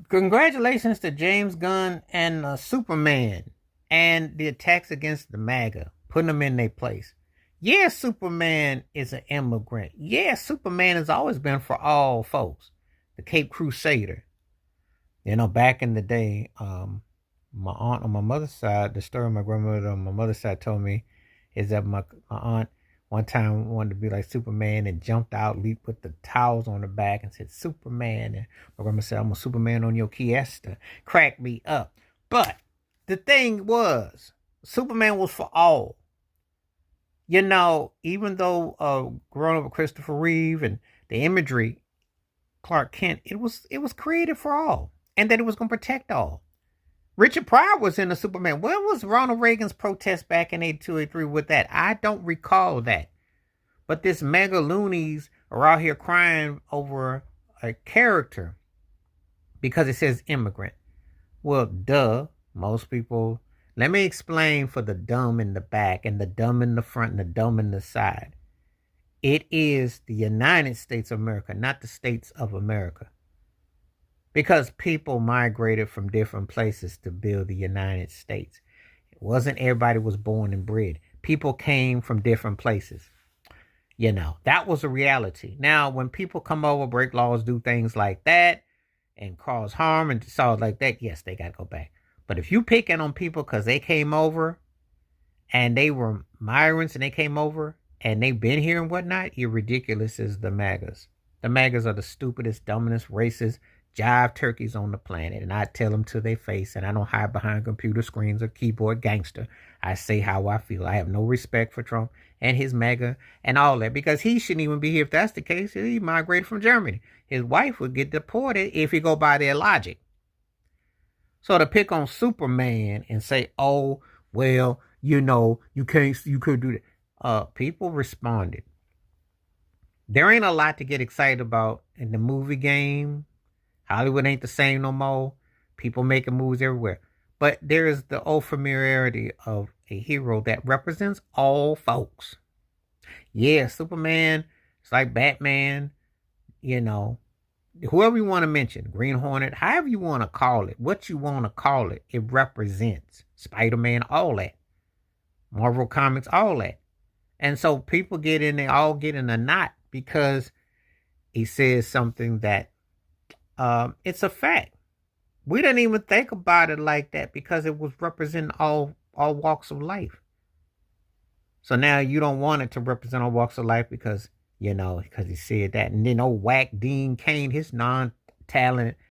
Congratulations to James Gunn and Superman and the attacks against the MAGA, putting them in their place. Yeah, Superman is an immigrant. Yeah, Superman has always been for all folks. The Cape Crusader. Back in the day, my aunt on my mother's side, the story my grandmother on my mother's side told me is that my aunt one time wanted to be like Superman and jumped out, leaped, put the towels on her back and said, Superman. And my grandma said, I'm a Superman on your Kiesta. Crack me up. But the thing was, Superman was for all. Even though growing up with Christopher Reeve and the imagery, Clark Kent, it was created for all. And that it was gonna protect all. Richard Pryor was in the Superman. Where was Ronald Reagan's protest back in 82, 83 with that? I don't recall that. But this mega loonies are out here crying over a character because it says immigrant. Well, duh. Most people. Let me explain for the dumb in the back and the dumb in the front and the dumb in the side. It is the United States of America, not the States of America. Because people migrated from different places to build the United States. It wasn't everybody was born and bred. People came from different places. That was a reality. Now, when people come over, break laws, do things like that, and cause harm and solve like that, yes, they got to go back. But if you picking on people because they came over and they were migrants and they came over and they've been here and whatnot, you're ridiculous as the MAGAs. The MAGAs are the stupidest, dumbest, racist, jive turkeys on the planet. And I tell them to their face, and I don't hide behind computer screens or keyboard gangster. I say how I feel. I have no respect for Trump and his MAGA and all that, because he shouldn't even be here. If that's the case, he migrated from Germany. His wife would get deported if he go by their logic. So to pick on Superman and say, oh, well, you could do that. People responded. There ain't a lot to get excited about in the movie game. Hollywood ain't the same no more. People making movies everywhere. But there is the old familiarity of a hero that represents all folks. Yeah, Superman, it's like Batman, whoever you want to mention, Green Hornet, however you want to call it, what you want to call it, it represents Spider-Man, all that. Marvel Comics, all that. And so people all get in a knot because he says something that it's a fact. We didn't even think about it like that because it was representing all walks of life. So now you don't want it to represent all walks of life because he said that. And then old whack Dean Cain, his non-talent